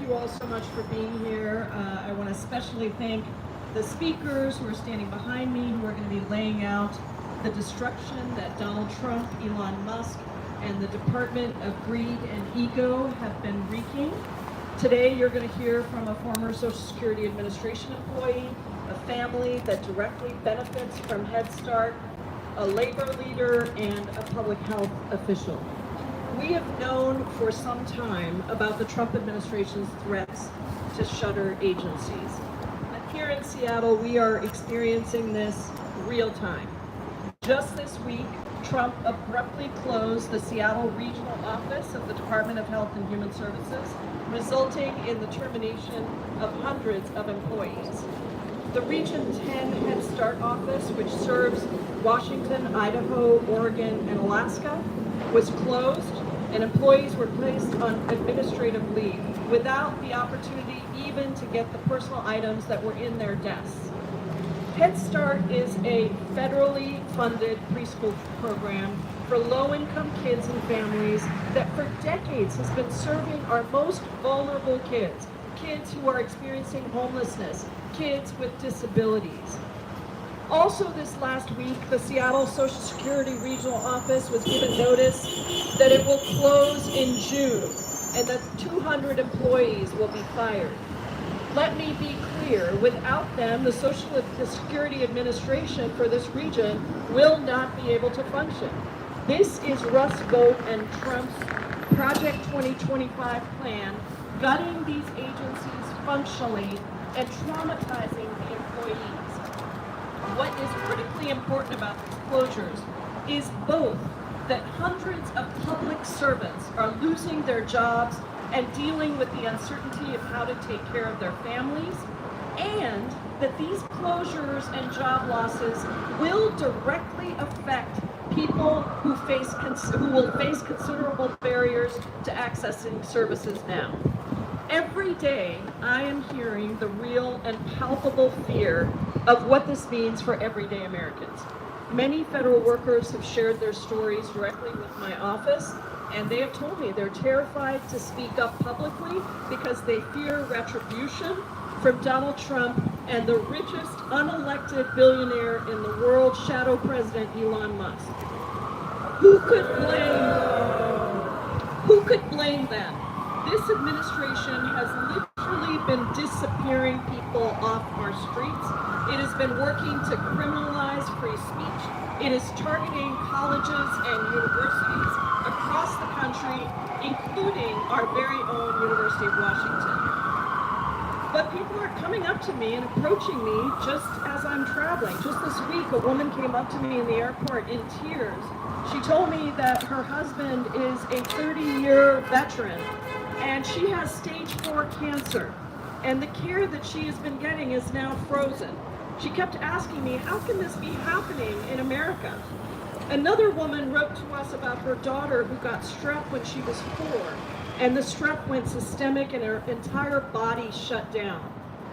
you all so much for being here. I want to especially thank the speakers who are standing behind me, who are going to be laying out the destruction that Donald Trump, Elon Musk, and the Department of Greed and Ego have been wreaking. Today, you're going to hear from a former Social Security Administration employee, a family that directly benefits from Head Start, a labor leader, and a public health official. We have known for some time about the Trump administration's threats to shutter agencies. And here in Seattle, we are experiencing this real time. Just this week, Trump abruptly closed the Seattle regional office of the Department of Health and Human Services, resulting in the termination of hundreds of employees. The Region 10 Head Start office, which serves Washington, Idaho, Oregon, and Alaska, was closed, and employees were placed on administrative leave without the opportunity even to get the personal items that were in their desks. Head Start is a federally funded preschool program for low-income kids and families that for decades has been serving our most vulnerable kids, kids who are experiencing homelessness, kids with disabilities. Also this last week, the Seattle Social Security Regional Office was given notice that it will close in June and that 200 employees will be fired. Let me be clear, without them, the Social Security Administration for this region will not be able to function. This is Russ Vought and Trump's Project 2025 plan, gutting these agencies functionally and traumatizing the employees. What is critically important about these closures is both that hundreds of public servants are losing their jobs and dealing with the uncertainty of how to take care of their families, and that these closures and job losses will directly affect people who will face considerable barriers to accessing services now. Every day, I am hearing the real and palpable fear of what this means for everyday Americans. Many federal workers have shared their stories directly with my office, and they have told me they're terrified to speak up publicly because they fear retribution from Donald Trump and the richest unelected billionaire in the world, Shadow President Elon Musk. Who could blame them? This administration has literally been disappearing people off our streets. It has been working to criminalize free speech. It is targeting colleges and universities across the country, including our very own University of Washington. But people are coming up to me and approaching me just as I'm traveling. Just this week, a woman came up to me in the airport in tears. She told me that her husband is a 30-year veteran and she has stage 4 cancer, and the care that she has been getting is now frozen. She kept asking me, how can this be happening in America? Another woman wrote to us about her daughter who got strep when she was 4, and the strep went systemic and her entire body shut down.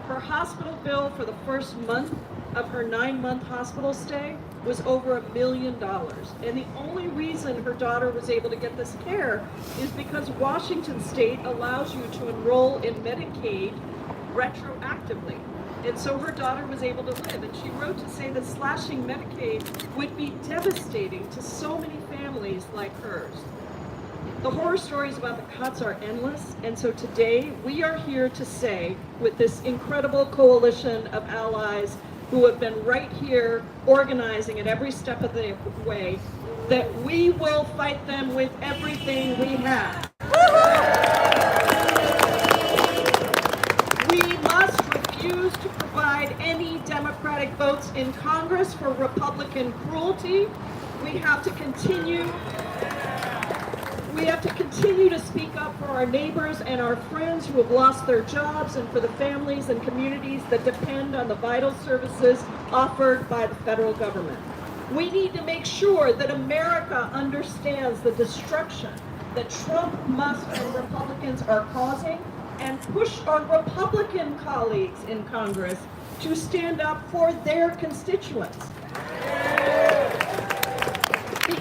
Her hospital bill for the first month of her 9-month hospital stay was over $1 million. And the only reason her daughter was able to get this care is because Washington State allows you to enroll in Medicaid retroactively. And so her daughter was able to live. And she wrote to say that slashing Medicaid would be devastating to so many families like hers. The horror stories about the cuts are endless, and so today we are here to say, with this incredible coalition of allies who have been right here organizing at every step of the way, that we will fight them with everything we have. We must refuse to provide any Democratic votes in Congress for Republican cruelty. We have to continue to speak up for our neighbors and our friends who have lost their jobs, and for the families and communities that depend on the vital services offered by the federal government. We need to make sure that America understands the destruction that Trump, Musk, and Republicans are causing, and push our Republican colleagues in Congress to stand up for their constituents.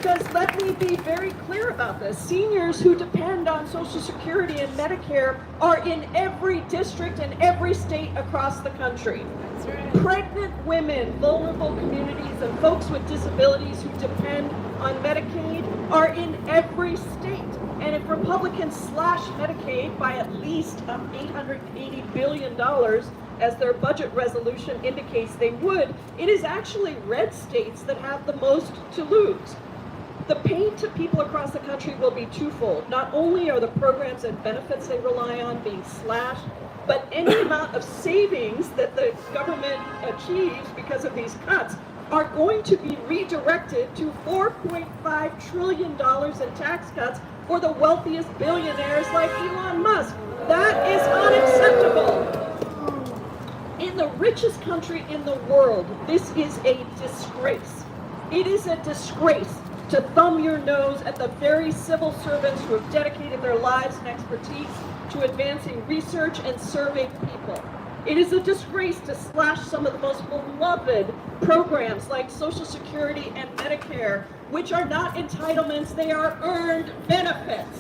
Because let me be very clear about this. Seniors who depend on Social Security and Medicare are in every district and every state across the country. That's right. Pregnant women, vulnerable communities, and folks with disabilities who depend on Medicaid are in every state. And if Republicans slash Medicaid by at least $880 billion, as their budget resolution indicates they would, it is actually red states that have the most to lose. The pain to people across the country will be twofold. Not only are the programs and benefits they rely on being slashed, but any amount of savings that the government achieves because of these cuts are going to be redirected to $4.5 trillion in tax cuts for the wealthiest billionaires like Elon Musk. That is unacceptable. In the richest country in the world, this is a disgrace. It is a disgrace to thumb your nose at the very civil servants who have dedicated their lives and expertise to advancing research and serving people. It is a disgrace to slash some of the most beloved programs like Social Security and Medicare, which are not entitlements, they are earned benefits.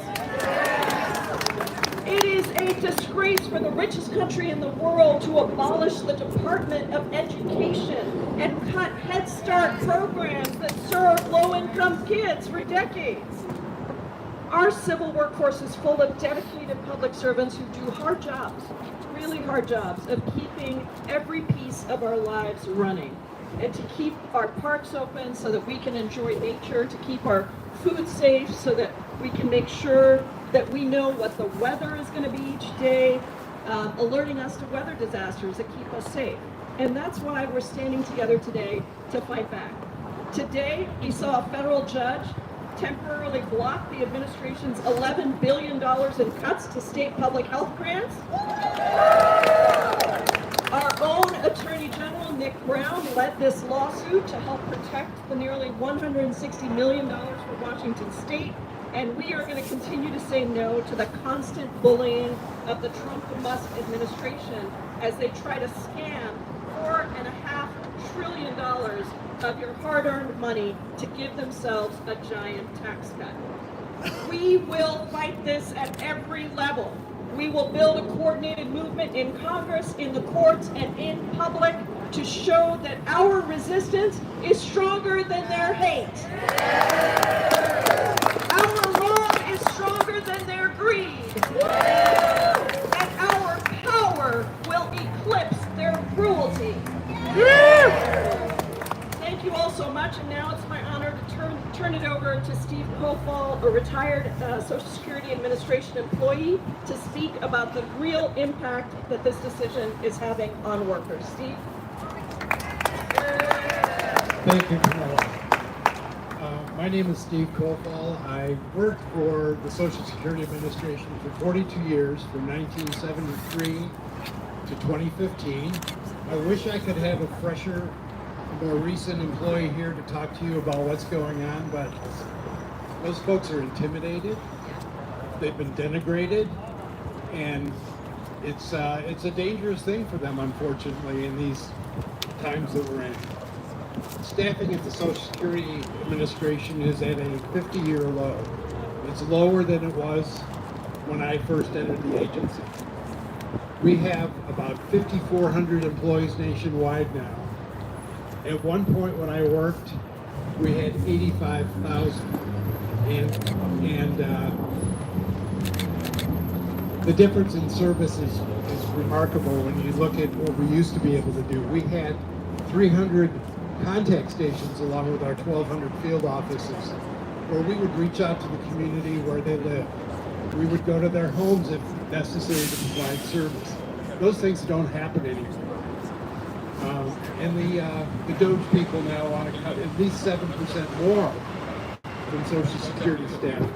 It is a disgrace for the richest country in the world to abolish the Department of Education and cut Head Start programs that serve low-income kids for decades. Our civil workforce is full of dedicated public servants who do hard jobs, really hard jobs, of keeping every piece of our lives running, and to keep our parks open so that we can enjoy nature, to keep our food safe so that we can make sure that we know what the weather is going to be each day, alerting us to weather disasters that keep us safe. And that's why we're standing together today to fight back. Today, we saw a federal judge temporarily block the administration's $11 billion in cuts to state public health grants. Our own Attorney General, Nick Brown, led this lawsuit to help protect the nearly $160 million for Washington State. And we are going to continue to say no to the constant bullying of the Trump and Musk administration as they try to scam $4.5 trillion of your hard-earned money to give themselves a giant tax cut. We will fight this at every level. We will build a coordinated movement in Congress, in the courts, and in public to show that our resistance is stronger than their hate. Our wrong is stronger than their greed. And our power will eclipse their cruelty. Thank you all so much, and now it's my honor to turn it over to Steve Kofal, a retired Social Security Administration employee, to speak about the real impact that this decision is having on workers. Steve? Thank you, Camilla. My name is Steve Kofal. I worked for the Social Security Administration for 42 years, from 1973 to 2015. I wish I could have a fresher, more recent employee here to talk to you about what's going on, but those folks are intimidated, they've been denigrated, and it's a dangerous thing for them, unfortunately, in these times that we're in. Staffing at the Social Security Administration is at a 50-year low. It's lower than it was when I first entered the agency. We have about 5,400 employees nationwide now. At one point when I worked, we had 85,000. And the difference in service is remarkable when you look at what we used to be able to do. We had 300 contact stations along with our 1,200 field offices where we would reach out to the community where they live. We would go to their homes if necessary to provide service. Those things don't happen anymore. And the Doge people now want to cut at least 7% more from Social Security staff.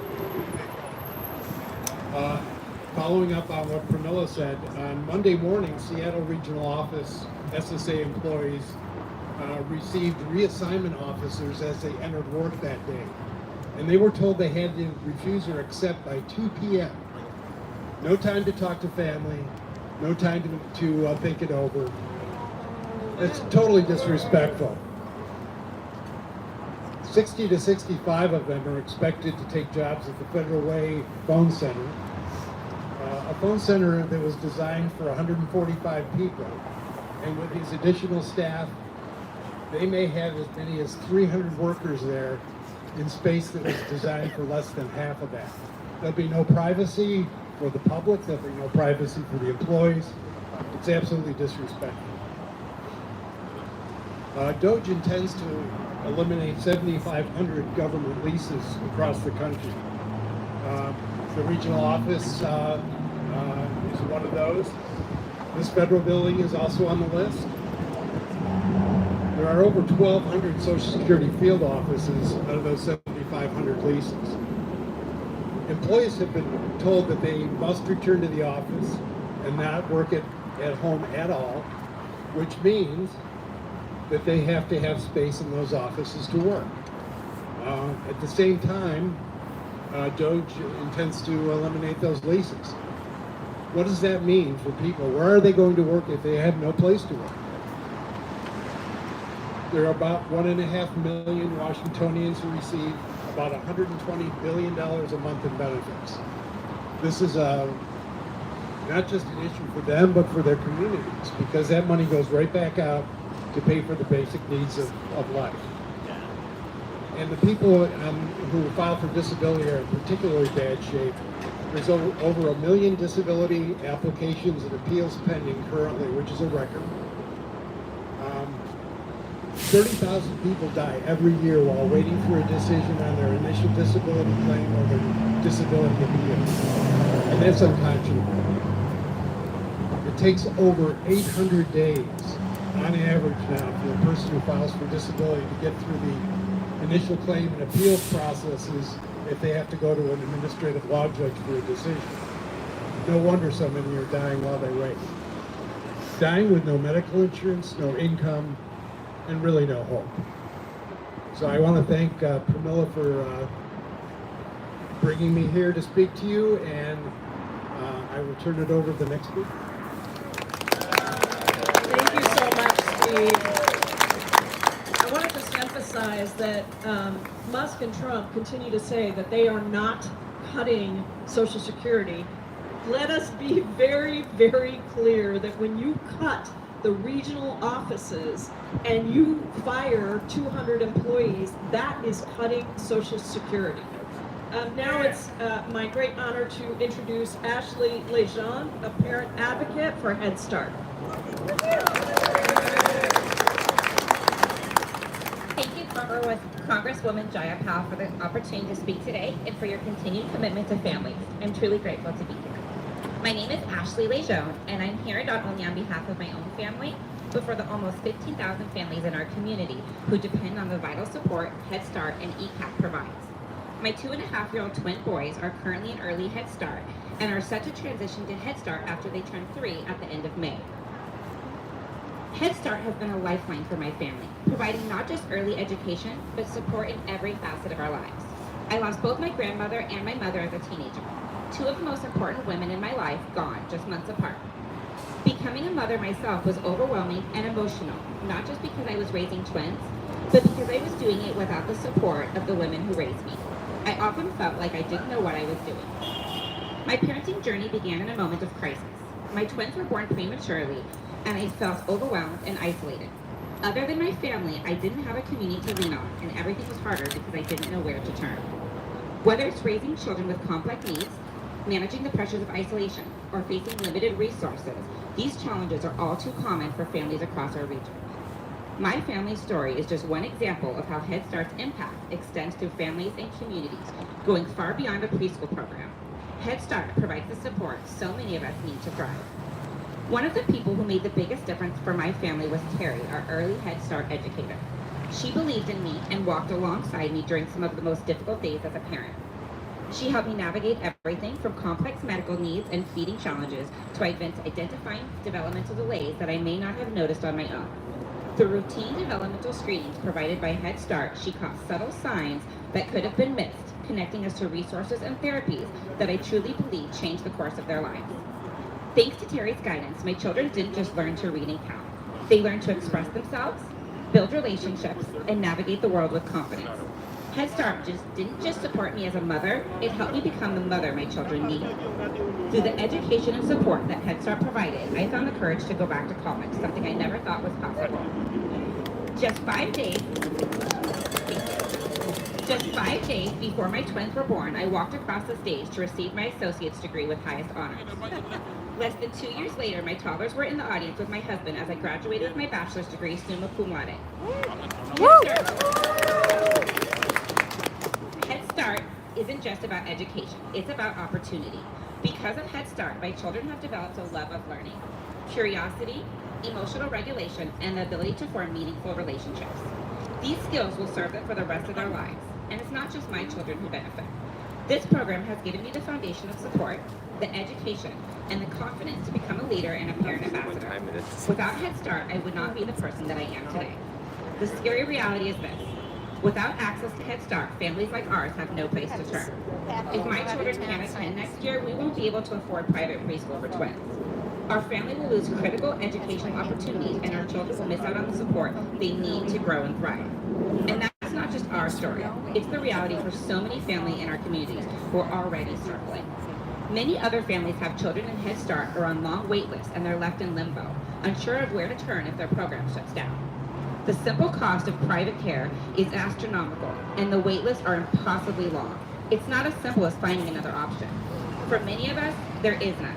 Following up on what Pramila said, on Monday morning, Seattle Regional Office SSA employees received reassignment officers as they entered work that day. And they were told they had to refuse or accept by 2 p.m. No time to talk to family, no time to think it over. It's totally disrespectful. 60 to 65 of them are expected to take jobs at the Federal Way Phone Center, a phone center that was designed for 145 people. And with these additional staff, they may have as many as 300 workers there in space that was designed for less than half of that. There'll be no privacy for the public, there'll be no privacy for the employees. It's absolutely disrespectful. DOGE intends to eliminate 7,500 government leases across the country. The regional office is one of those. This federal building is also on the list. There are over 1,200 Social Security field offices out of those 7,500 leases. Employees have been told that they must return to the office and not work at home at all, which means that they have to have space in those offices to work. At the same time, DOGE intends to eliminate those leases. What does that mean for people? Where are they going to work if they have no place to work? There are about 1.5 million Washingtonians who receive about $120 billion a month in benefits. This is not just an issue for them, but for their communities, because that money goes right back out to pay for the basic needs of life. And the people who file for disability are in particularly bad shape. There's over 1 million disability applications and appeals pending currently, which is a record. 30,000 people die every year while waiting for a decision on their initial disability claim or their disability appeal. And that's unconscionable. It takes over 800 days on average now for a person who files for disability to get through the initial claim and appeals processes if they have to go to an administrative law judge for a decision. No wonder so many are dying while they wait. Dying with no medical insurance, no income, and really no hope. So I want to thank Pramila for bringing me here to speak to you, and I will turn it over to the next speaker. Thank you so much, Steve. I want to just emphasize that Musk and Trump continue to say that they are not cutting Social Security. Let us be very, very clear that when you cut the regional offices and you fire 200 employees, that is cutting Social Security. Now it's my great honor to introduce Ashley Lejeune, a parent advocate for Head Start. Thank you, Congresswoman Jayapal, for the opportunity to speak today and for your continued commitment to families. I'm truly grateful to be here. My name is Ashley Lejeune, and I'm here not only on behalf of my own family, but for the almost 15,000 families in our community who depend on the vital support Head Start and ECAP provides. My 2.5-year-old twin boys are currently in early Head Start and are set to transition to Head Start after they turn 3 at the end of May. Head Start has been a lifeline for my family, providing not just early education, but support in every facet of our lives. I lost both my grandmother and my mother as a teenager, two of the most important women in my life gone just months apart. Becoming a mother myself was overwhelming and emotional, not just because I was raising twins, but because I was doing it without the support of the women who raised me. I often felt like I didn't know what I was doing. My parenting journey began in a moment of crisis. My twins were born prematurely, and I felt overwhelmed and isolated. Other than my family, I didn't have a community to lean on, and everything was harder because I didn't know where to turn. Whether it's raising children with complex needs, managing the pressures of isolation, or facing limited resources, these challenges are all too common for families across our region. My family's story is just one example of how Head Start's impact extends through families and communities, going far beyond a preschool program. Head Start provides the support so many of us need to thrive. One of the people who made the biggest difference for my family was Terry, our early Head Start educator. She believed in me and walked alongside me during some of the most difficult days as a parent. She helped me navigate everything from complex medical needs and feeding challenges to identifying developmental delays that I may not have noticed on my own. Through routine developmental screenings provided by Head Start, she caught subtle signs that could have been missed, connecting us to resources and therapies that I truly believe changed the course of their lives. Thanks to Terry's guidance, my children didn't just learn to read and count. They learned to express themselves, build relationships, and navigate the world with confidence. Head Start didn't just support me as a mother, it helped me become the mother my children needed. Through the education and support that Head Start provided, I found the courage to go back to college, something I never thought was possible. Just 5 days before my twins were born, I walked across the stage to receive my associate's degree with highest honors. Less than 2 years later, my toddlers were in the audience with my husband as I graduated with my bachelor's degree summa cum laude. Head Start isn't just about education, it's about opportunity. Because of Head Start, my children have developed a love of learning, curiosity, emotional regulation, and the ability to form meaningful relationships. These skills will serve them for the rest of their lives, and it's not just my children who benefit. This program has given me the foundation of support, the education, and the confidence to become a leader and a parent ambassador. Without Head Start, I would not be the person that I am today. The scary reality is this. Without access to Head Start, families like ours have no place to turn. If my children can't attend next year, we won't be able to afford private preschool for twins. Our family will lose critical educational opportunities, and our children will miss out on the support they need to grow and thrive. And that's not just our story. It's the reality for so many families in our communities who are already struggling. Many other families have children in Head Start or on long wait lists, and they're left in limbo, unsure of where to turn if their program shuts down. The simple cost of private care is astronomical, and the wait lists are impossibly long. It's not as simple as finding another option. For many of us, there is none.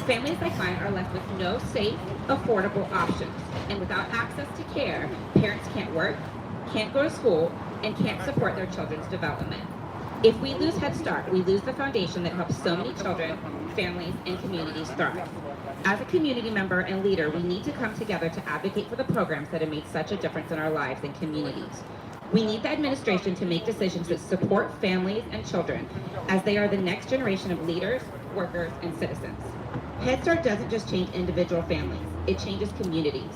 Families like mine are left with no safe, affordable options, and without access to care, parents can't work, can't go to school, and can't support their children's development. If we lose Head Start, we lose the foundation that helps so many children, families, and communities thrive. As a community member and leader, we need to come together to advocate for the programs that have made such a difference in our lives and communities. We need the administration to make decisions that support families and children, as they are the next generation of leaders, workers, and citizens. Head Start doesn't just change individual families, it changes communities.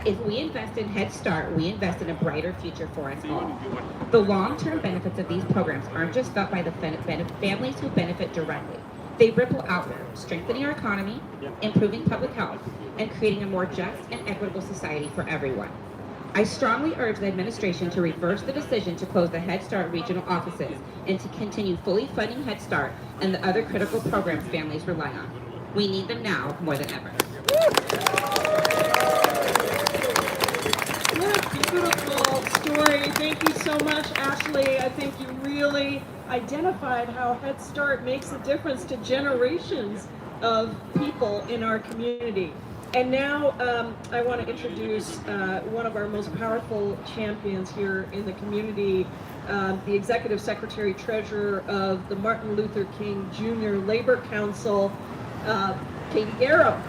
If we invest in Head Start, we invest in a brighter future for us all. The long-term benefits of these programs aren't just felt by the families who benefit directly. They ripple outward, strengthening our economy, improving public health, and creating a more just and equitable society for everyone. I strongly urge the administration to reverse the decision to close the Head Start regional offices and to continue fully funding Head Start and the other critical programs families rely on. We need them now more than ever. What a beautiful story. Thank you so much, Ashley. I think you really identified how Head Start makes a difference to generations of people in our community. And now I want to introduce one of our most powerful champions here in the community, the Executive Secretary Treasurer of the Martin Luther King Jr. Labor Council, Katie Garrow.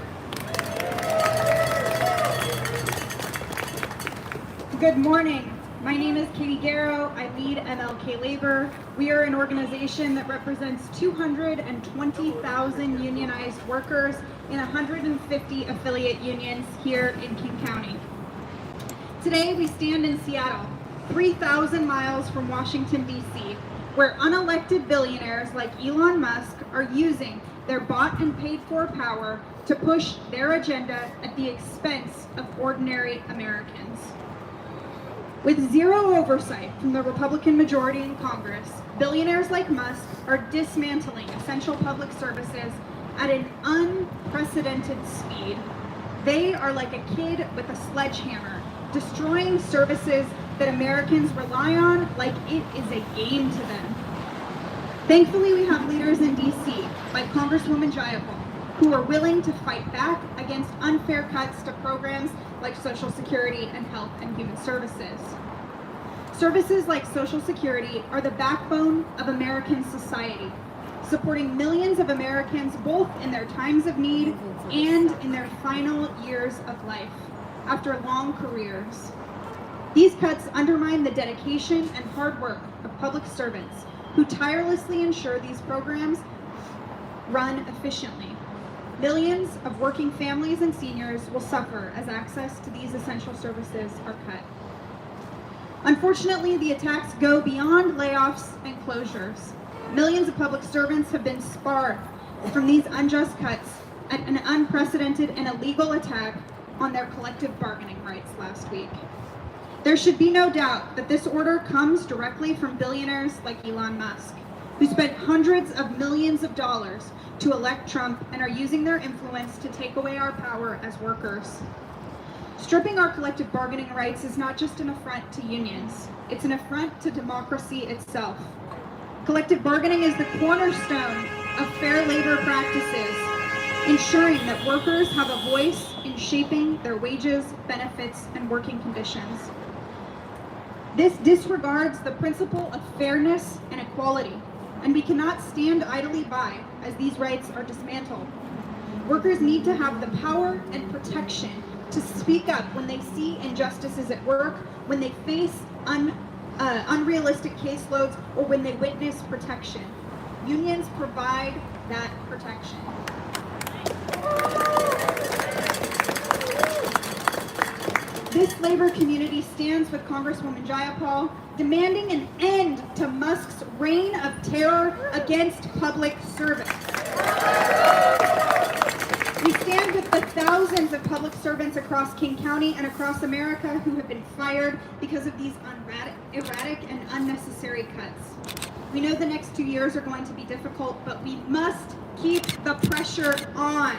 Good morning. My name is Katie Garrow. I lead MLK Labor. We are an organization that represents 220,000 unionized workers in 150 affiliate unions here in King County. Today we stand in Seattle, 3,000 miles from Washington, D.C., where unelected billionaires like Elon Musk are using their bought and paid for power to push their agenda at the expense of ordinary Americans. With zero oversight from the Republican majority in Congress, billionaires like Musk are dismantling essential public services at an unprecedented speed. They are like a kid with a sledgehammer, destroying services that Americans rely on like it is a game to them. Thankfully, we have leaders in DC, like Congresswoman Jayapal, who are willing to fight back against unfair cuts to programs like Social Security and Health and Human Services. Services like Social Security are the backbone of American society, supporting millions of Americans both in their times of need and in their final years of life, after long careers. These cuts undermine the dedication and hard work of public servants who tirelessly ensure these programs run efficiently. Millions of working families and seniors will suffer as access to these essential services are cut. Unfortunately, the attacks go beyond layoffs and closures. Millions of public servants have been sparred from these unjust cuts at an unprecedented and illegal attack on their collective bargaining rights last week. There should be no doubt that this order comes directly from billionaires like Elon Musk, who spent hundreds of millions of dollars to elect Trump and are using their influence to take away our power as workers. Stripping our collective bargaining rights is not just an affront to unions, it's an affront to democracy itself. Collective bargaining is the cornerstone of fair labor practices, ensuring that workers have a voice in shaping their wages, benefits, and working conditions. This disregards the principle of fairness and equality, and we cannot stand idly by as these rights are dismantled. Workers need to have the power and protection to speak up when they see injustices at work, when they face unrealistic caseloads, or when they witness protection. Unions provide that protection. This labor community stands with Congresswoman Jayapal, demanding an end to Musk's reign of terror against public servants. We stand with the thousands of public servants across King County and across America who have been fired because of these erratic and unnecessary cuts. We know the next 2 years are going to be difficult, but we must keep the pressure on.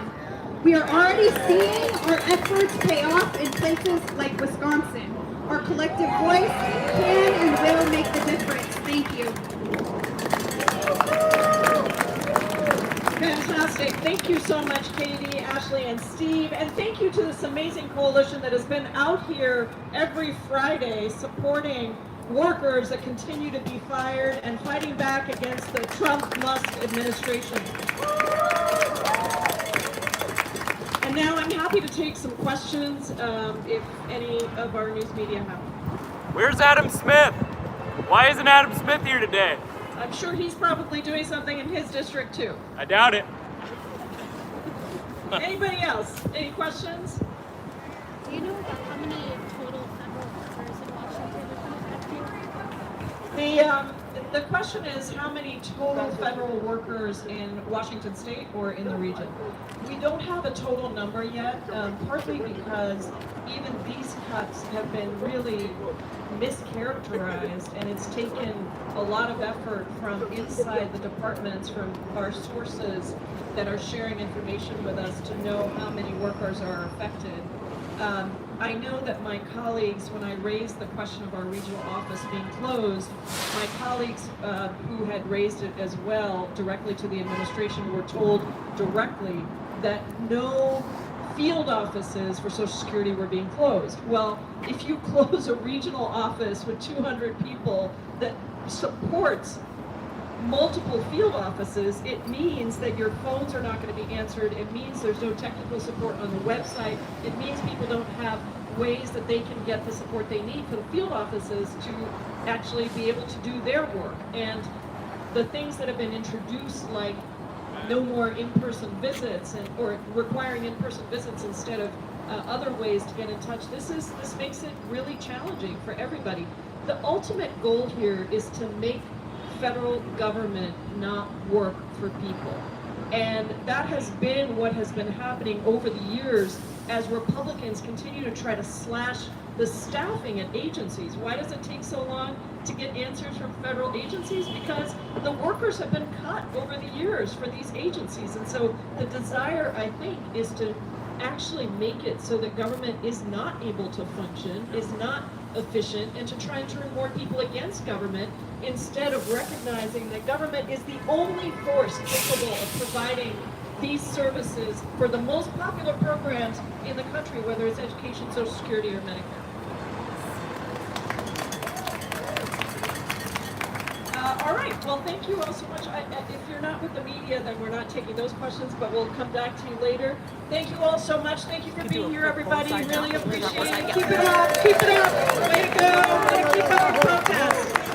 We are already seeing our efforts pay off in places like Wisconsin. Our collective voice can and will make the difference. Thank you. Fantastic. Thank you so much, Katie, Ashley, and Steve. And thank you to this amazing coalition that has been out here every Friday supporting workers that continue to be fired and fighting back against the Trump-Musk administration. And now I'm happy to take some questions if any of our news media have. Where's Adam Smith? Why isn't Adam Smith here today? I'm sure he's probably doing something in his district too. I doubt it. Anybody else? Any questions? Do you know about how many total federal workers in Washington are affected? The question is how many total federal workers in Washington State or in the region? We don't have a total number yet, partly because even these cuts have been really mischaracterized, and it's taken a lot of effort from inside the departments, from our sources that are sharing information with us to know how many workers are affected. I know that my colleagues, when I raised the question of our regional office being closed, my colleagues who had raised it as well directly to the administration were told directly that no field offices for Social Security were being closed. Well, if you close a regional office with 200 people that supports multiple field offices, it means that your phones are not going to be answered. It means there's no technical support on the website. It means people don't have ways that they can get the support they need for the field offices to actually be able to do their work. And the things that have been introduced, like no more in-person visits or requiring in-person visits instead of other ways to get in touch, this makes it really challenging for everybody. The ultimate goal here is to make federal government not work for people. And that has been what has been happening over the years as Republicans continue to try to slash the staffing at agencies. Why does it take so long to get answers from federal agencies? Because the workers have been cut over the years for these agencies. And so the desire, I think, is to actually make it so that government is not able to function, is not efficient, and to try and turn more people against government instead of recognizing that government is the only force capable of providing these services for the most popular programs in the country, whether it's education, Social Security, or Medicare. All right, well, thank you all so much. If you're not with the media, then we're not taking those questions, but we'll come back to you later. Thank you all so much. Thank you for being here, everybody. Really appreciate it. Keep it up. Keep it up. Way to go. Way to keep up the protest.